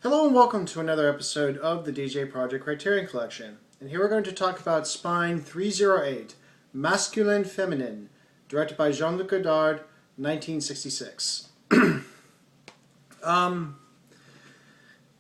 Hello and welcome to another episode of the DJ Project Criterion Collection. And here we're going to talk about Spine 308, Masculin, Féminin, directed by Jean-Luc Godard, 1966.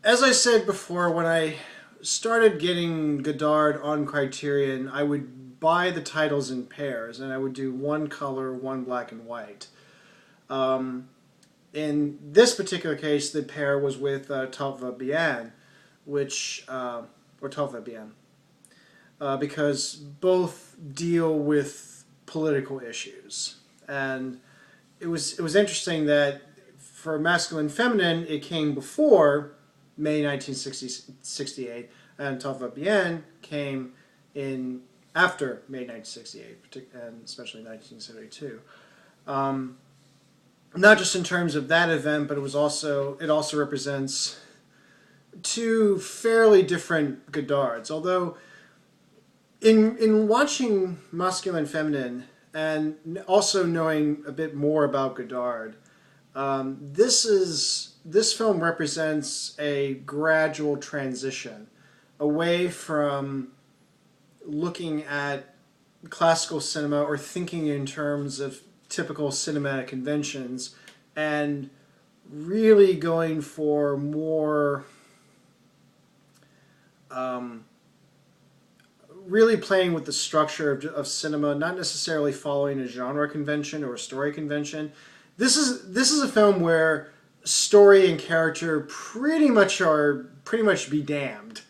As I said before, when I started getting Godard on Criterion, I would buy the titles in pairs, and I would do one color, one black and white. In this particular case, the pair was with Tout va bien, or Tout va bien, because both deal with political issues. And it was interesting that for Masculin Féminin, it came before May 1968, and Tout va bien came in after May 1968, and especially 1972. Not just in terms of that event, but it also represents two fairly different Godards. Although, in watching Masculin Féminin and also knowing a bit more about Godard, this film represents a gradual transition away from looking at classical cinema or thinking in terms of typical cinematic conventions and really going for more really playing with the structure of cinema, not necessarily following a genre convention or a story convention. This is a film where story and character pretty much be damned.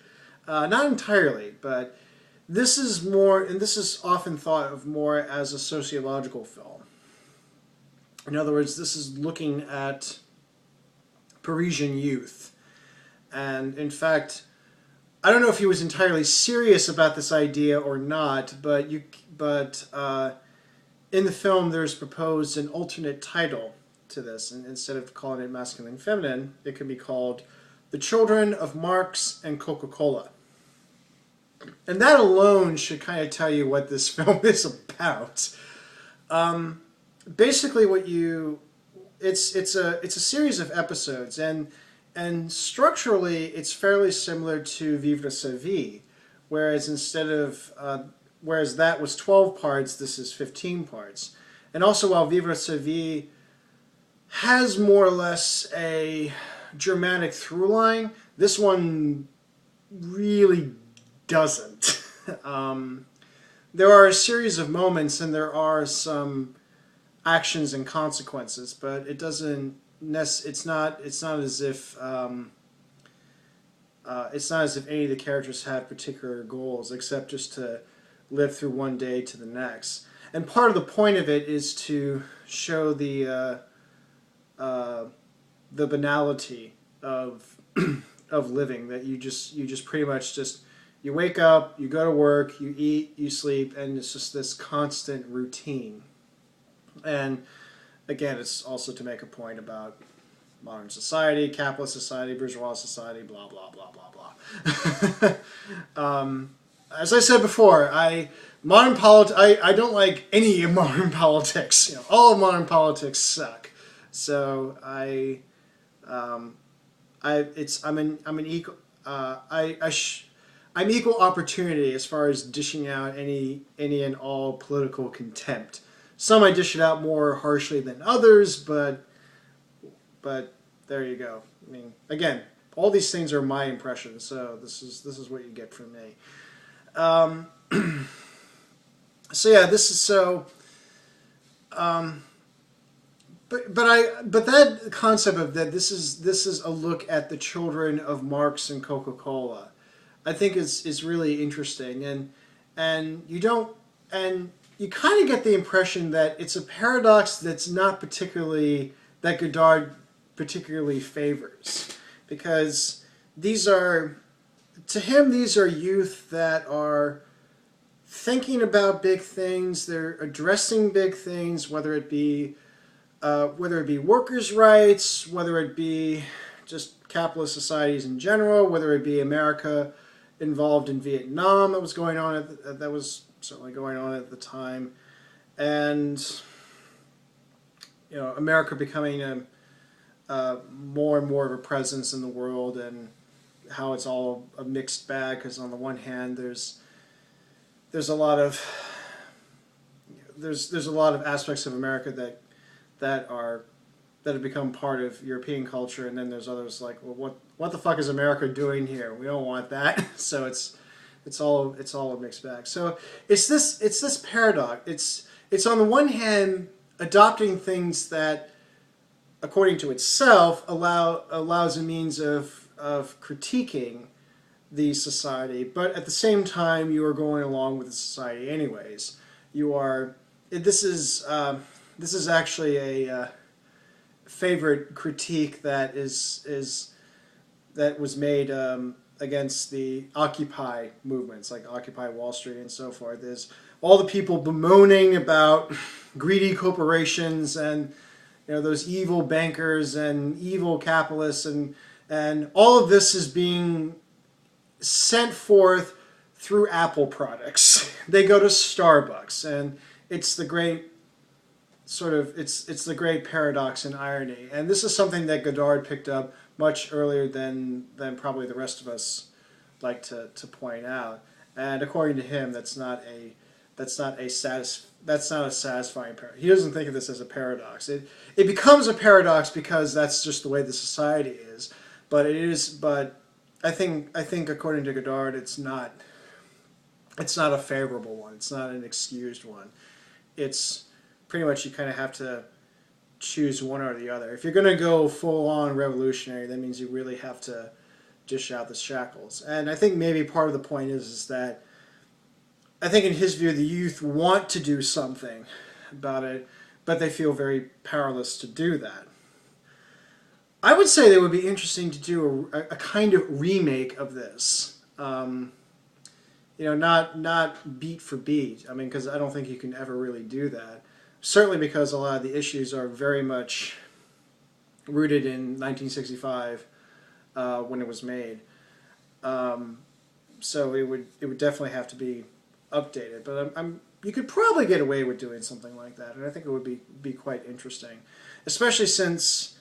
Not entirely, but this is more, and this is often thought of more as a sociological film. In other words, this is looking at Parisian youth. And in fact, I don't know if he was entirely serious about this idea or not, but in the film there's proposed an alternate title to this. And instead of calling it Masculin Féminin, it could be called The Children of Marx and Coca-Cola. And that alone should kind of tell you what this film is about. Basically, it's a series of episodes, and structurally it's fairly similar to Vivre sa vie, whereas whereas that was 12 parts, this is 15 parts. And also, while Vivre sa vie has more or less a dramatic through line, this one really doesn't. There are a series of moments, and there are some actions and consequences, but it doesn't. It's not as if any of the characters have particular goals, except just to live through one day to the next. And part of the point of it is to show the banality of of living. That you just pretty much you wake up, you go to work, you eat, you sleep, and it's just this constant routine. And again, it's also to make a point about modern society, capitalist society, bourgeois society, blah, blah, blah, blah, blah. As I said before, I don't like any of modern politics. All of modern politics suck. So I'm equal opportunity as far as dishing out any and all political contempt. Some I dish it out more harshly than others, but there you go. I mean, again, all these things are my impressions, so this is what you get from me. So yeah, this is so. But that concept of that this is a look at the children of Marx and Coca-Cola, I think is really interesting, and you kind of get the impression that it's a paradox that's not particularly, that Godard particularly favors. Because to him, these are youth that are thinking about big things, they're addressing big things, whether it be workers' rights, whether it be just capitalist societies in general, whether it be America involved in Vietnam that was certainly going on at the time, and America becoming more and more of a presence in the world, and how it's all a mixed bag. Because on the one hand, there's a lot of there's a lot of aspects of America that have become part of European culture, and then there's others like, well, what the fuck is America doing here? We don't want that. So it's all a mixed bag. So it's this paradox. It's on the one hand adopting things that, according to itself, allows a means of critiquing the society, but at the same time you are going along with the society anyways. You are. This is actually a favorite critique that was made against the Occupy movements, like Occupy Wall Street and so forth. Is all the people bemoaning about greedy corporations and those evil bankers and evil capitalists, and all of this is being sent forth through Apple products. They go to Starbucks, and it's the great it's the great paradox and irony. And this is something that Godard picked up much earlier than probably the rest of us like to point out. And according to him, that's not a satisfying paradox. He doesn't think of this as a paradox. It becomes a paradox because that's just the way the society is. But I think according to Godard, it's not a favorable one. It's not an excused one. It's pretty much you kind of have to choose one or the other. If you're going to go full-on revolutionary, that means you really have to dish out the shackles. And I think maybe part of the point is that I think in his view the youth want to do something about it, but they feel very powerless to do that. I would say that it would be interesting to do a kind of remake of this. Not beat for beat. I mean, because I don't think you can ever really do that. Certainly because a lot of the issues are very much rooted in 1965 when it was made. So it would definitely have to be updated. But you could probably get away with doing something like that, and I think it would be quite interesting, especially since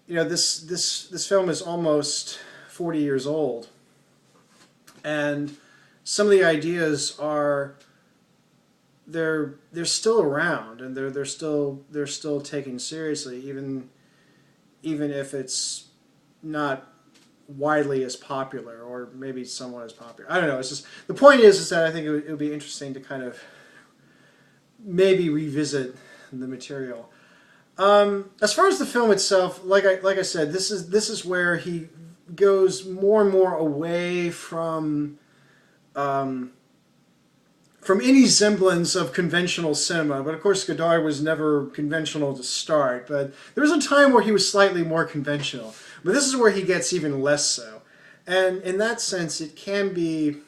this film is almost 40 years old, and some of the ideas are they're still around, and they're still taken seriously, even if it's not widely as popular, or maybe somewhat as popular. I don't know. It's just the point is that I think it would be interesting to kind of maybe revisit the material. As far as the film itself, like I said, this is where he goes more and more away from any semblance of conventional cinema. But of course, Godard was never conventional to start. But there was a time where he was slightly more conventional. But this is where he gets even less so. And in that sense, it can be,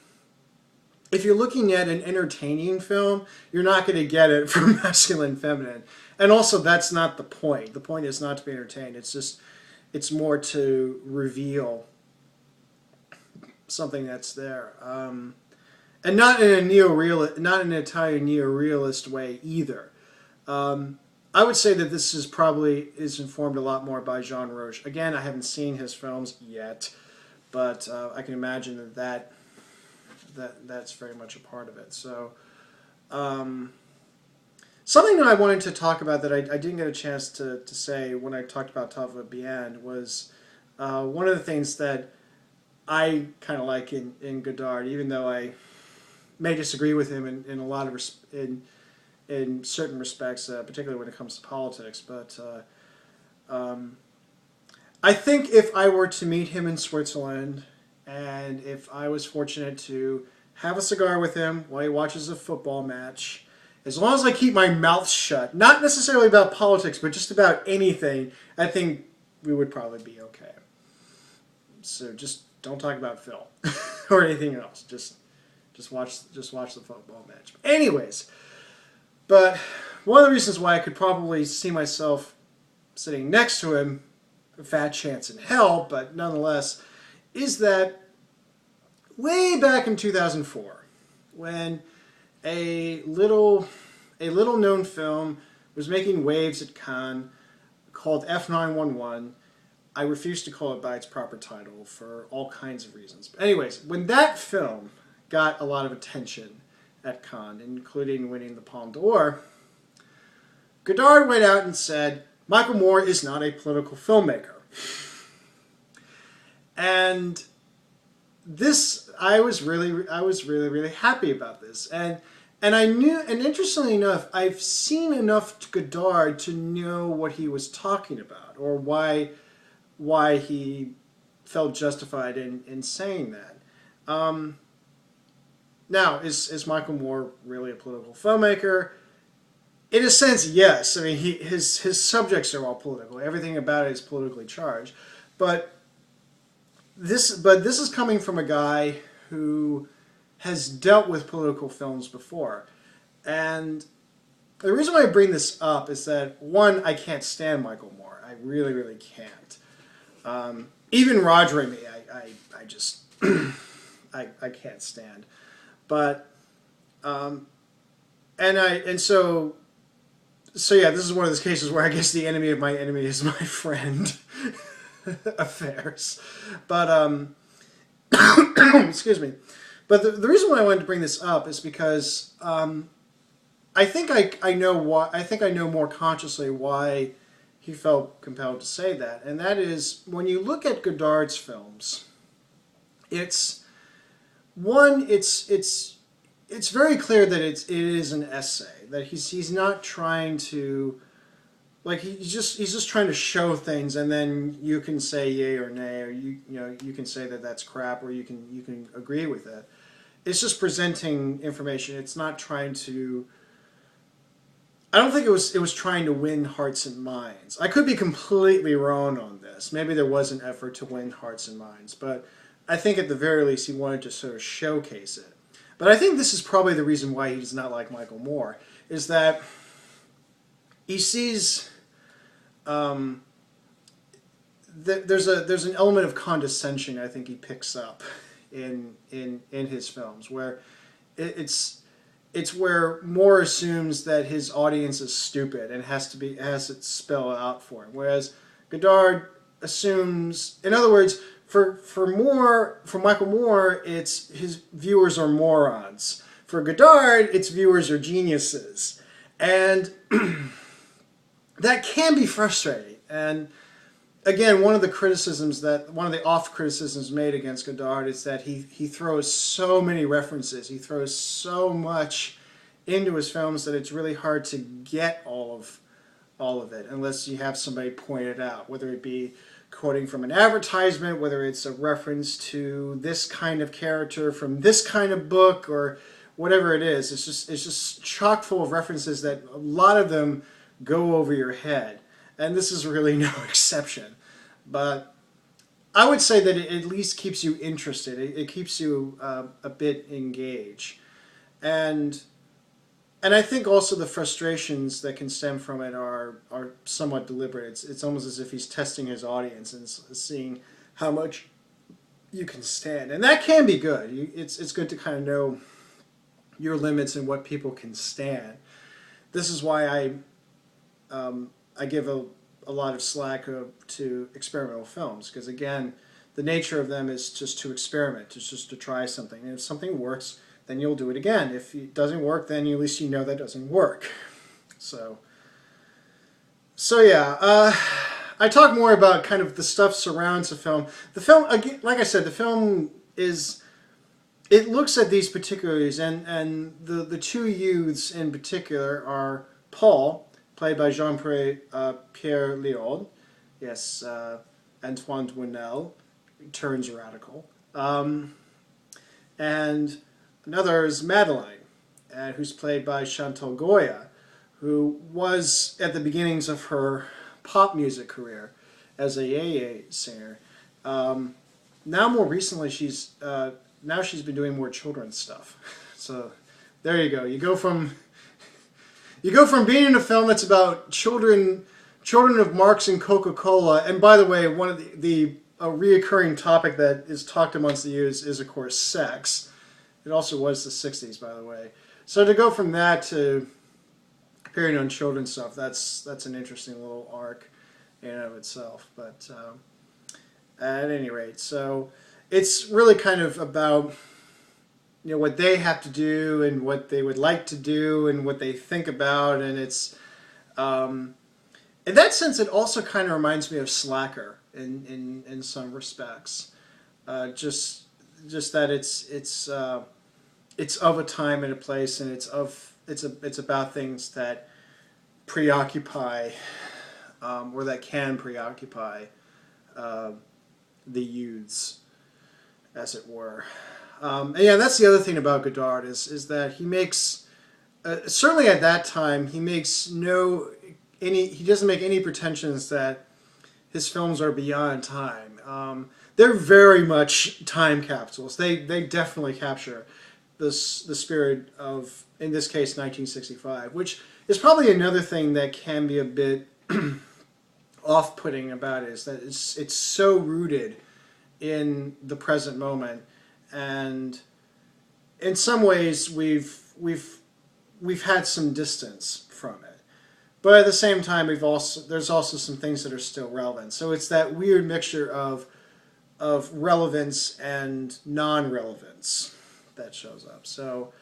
if you're looking at an entertaining film, you're not going to get it from Masculin, Feminine. And also, that's not the point. The point is not to be entertained. It's more to reveal something that's there. And not in an Italian neo-realist way either. I would say that this is informed a lot more by Jean Roche. Again, I haven't seen his films yet, but I can imagine that's very much a part of it. So, something that I wanted to talk about that I didn't get a chance to say when I talked about Tava Bien was one of the things that I kind of like in Godard, even though I may disagree with him in a lot of in certain respects, particularly when it comes to politics. But I think if I were to meet him in Switzerland, and if I was fortunate to have a cigar with him while he watches a football match, as long as I keep my mouth shut, not necessarily about politics, but just about anything, I think we would probably be okay. So just don't talk about film or anything else. Just watch the football match. Anyways, but one of the reasons why I could probably see myself sitting next to him, a fat chance in hell, but nonetheless, is that way back in 2004, when a little known film was making waves at Cannes, called F911. I refuse to call it by its proper title for all kinds of reasons. But anyways, when that film got a lot of attention at Cannes, including winning the Palme d'Or, Godard went out and said, Michael Moore is not a political filmmaker. And this, I was really happy about this. And I knew, and interestingly enough, I've seen enough Godard to know what he was talking about, or why he felt justified in saying that. Now, is Michael Moore really a political filmmaker? In a sense, yes. I mean, his subjects are all political. Everything about it is politically charged. But this is coming from a guy who has dealt with political films before. And the reason why I bring this up is that, one, I can't stand Michael Moore. I really can't. Even Roger and me, I just I can't stand. But so yeah, this is one of those cases where I guess the enemy of my enemy is my friend affairs. But excuse me. But the reason why I wanted to bring this up is because I think I know more consciously why he felt compelled to say that, and that is when you look at Godard's films, it's very clear that it is an essay, that he's not trying to, like, he's just trying to show things, and then you can say yay or nay, or you can say that that's crap, or you can agree with it. It's just presenting information. It's not trying to. I don't think it was trying to win hearts and minds. I could be completely wrong on this. Maybe there was an effort to win hearts and minds, but I think at the very least he wanted to sort of showcase it. But I think this is probably the reason why he does not like Michael Moore, is that he sees there's an element of condescension I think he picks up in his films, where it's where Moore assumes that his audience is stupid and has it spell it out for him, whereas Godard assumes, in other words, for Michael Moore, it's his viewers are morons. For Godard, its viewers are geniuses, and that can be frustrating. And again, one of the oft criticisms made against Godard is that he throws so many references, he throws so much into his films that it's really hard to get all of it unless you have somebody point it out, whether it be quoting from an advertisement, whether it's a reference to this kind of character from this kind of book, or whatever it is. It's just chock full of references that a lot of them go over your head. And this is really no exception. But I would say that it at least keeps you interested. It keeps you a bit engaged. And I think also the frustrations that can stem from it are somewhat deliberate. It's almost as if he's testing his audience and seeing how much you can stand. And that can be good. It's good to kind of know your limits and what people can stand. This is why I give a lot of slack to experimental films, because again, the nature of them is just to experiment. It's just to try something. And if something works, then you'll do it again. If it doesn't work, then at least you know that doesn't work. So yeah, I talk more about kind of the stuff surrounds the film. The film, again, like I said, the film it looks at these particulars, and the two youths in particular are Paul, played by Jean-Pierre Léaud. Yes, Antoine Duanel turns radical. And another is Madeleine, who's played by Chantal Goya, who was at the beginnings of her pop music career as a yeye singer. Now more recently she's been doing more children's stuff. So there you go. You go from being in a film that's about children of Marx and Coca-Cola, and by the way, one of a reoccurring topic that is talked amongst the youth is of course sex. It also was the 60s, by the way. So to go from that to appearing on children's stuff, that's an interesting little arc in and of itself. But at any rate, so it's really kind of about, you know, what they have to do and what they would like to do and what they think about, and it's in that sense it also kind of reminds me of Slacker in some respects. Just that it's of a time and a place, and it's about things that preoccupy or that can preoccupy the youths, as it were. And yeah, that's the other thing about Godard is that he makes certainly at that time he doesn't make any pretensions that his films are beyond time. They're very much time capsules. They definitely capture the spirit of, in this case, 1965, which is probably another thing that can be a bit off-putting about it, is that it's so rooted in the present moment, and in some ways we've had some distance from it, but at the same time there's also some things that are still relevant. So it's that weird mixture of relevance and non-relevance that shows up. So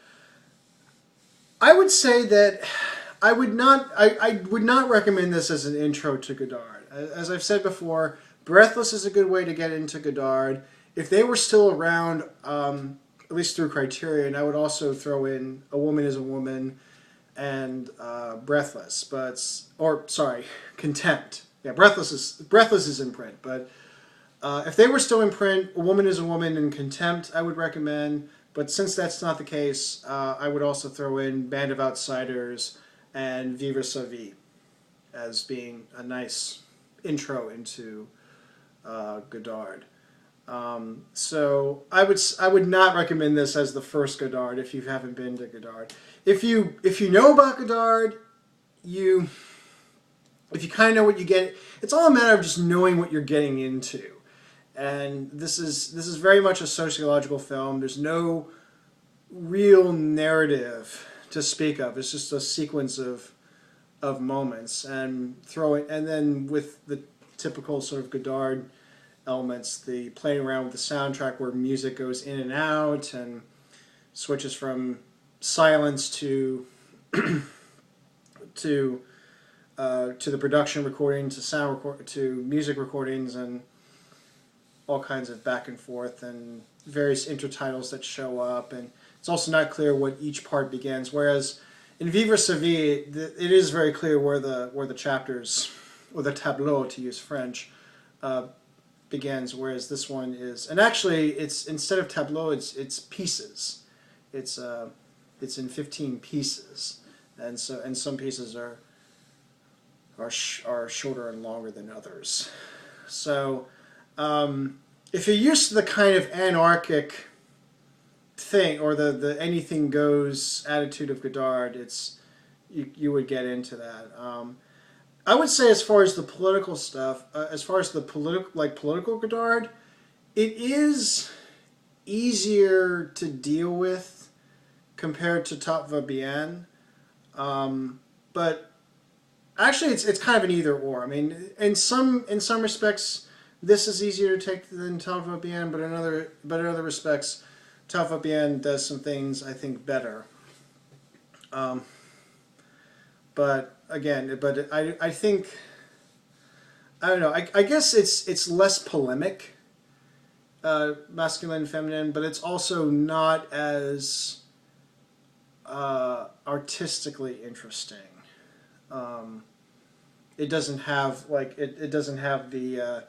I would say that I would not recommend this as an intro to Godard. As I've said before, Breathless is a good way to get into Godard. If they were still around, at least through Criterion, I would also throw in A Woman is a Woman and Breathless, Contempt. Yeah, Breathless is in print, but if they were still in print, A Woman is a Woman and Contempt I would recommend. But since that's not the case, I would also throw in Band of Outsiders and Vivre sa vie as being a nice intro into Godard. So I would not recommend this as the first Godard if you haven't been to Godard. If you know about Godard, if you kind of know what you get, it's all a matter of just knowing what you're getting into. And this is very much a sociological film. There's no real narrative to speak of. It's just a sequence of moments, and then with the typical sort of Godard elements, the playing around with the soundtrack where music goes in and out and switches from silence to to the production recording, to music recordings, and all kinds of back and forth and various intertitles that show up, and it's also not clear what each part begins. Whereas in Vivre sa vie, it is very clear where the chapters, or the tableau to use French, begins. Whereas this one is, and actually, it's instead of tableau, it's pieces. It's in 15 pieces, and some pieces are shorter and longer than others. So. If you're used to the kind of anarchic thing, or the anything goes attitude of Godard, you would get into that. I would say, as far as the political stuff, as far as the political Godard, it is easier to deal with compared to Top Va Bien, but actually it's kind of an either or. I mean, in some respects, this is easier to take than Top Va Bien, but in other respects, Top Va Bien does some things I think better. But again, I think, I don't know. I guess it's less polemic, Masculin, Feminine, but it's also not as artistically interesting. It doesn't have it doesn't have the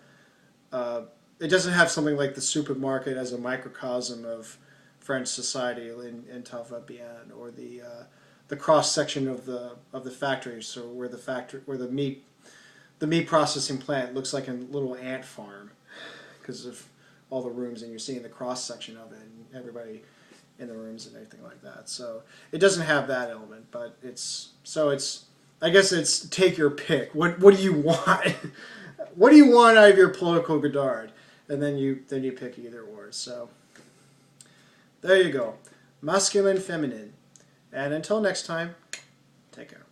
it doesn't have something like the supermarket as a microcosm of French society in Top Va Bien, or the cross section of the factory, so where the meat processing plant looks like a little ant farm because of all the rooms, and you're seeing the cross section of it and everybody in the rooms and everything like that. So it doesn't have that element, but I guess it's take your pick. What do you want? What do you want out of your political Godard? And then you pick either or. So there you go. Masculin, Feminine. And until next time, take care.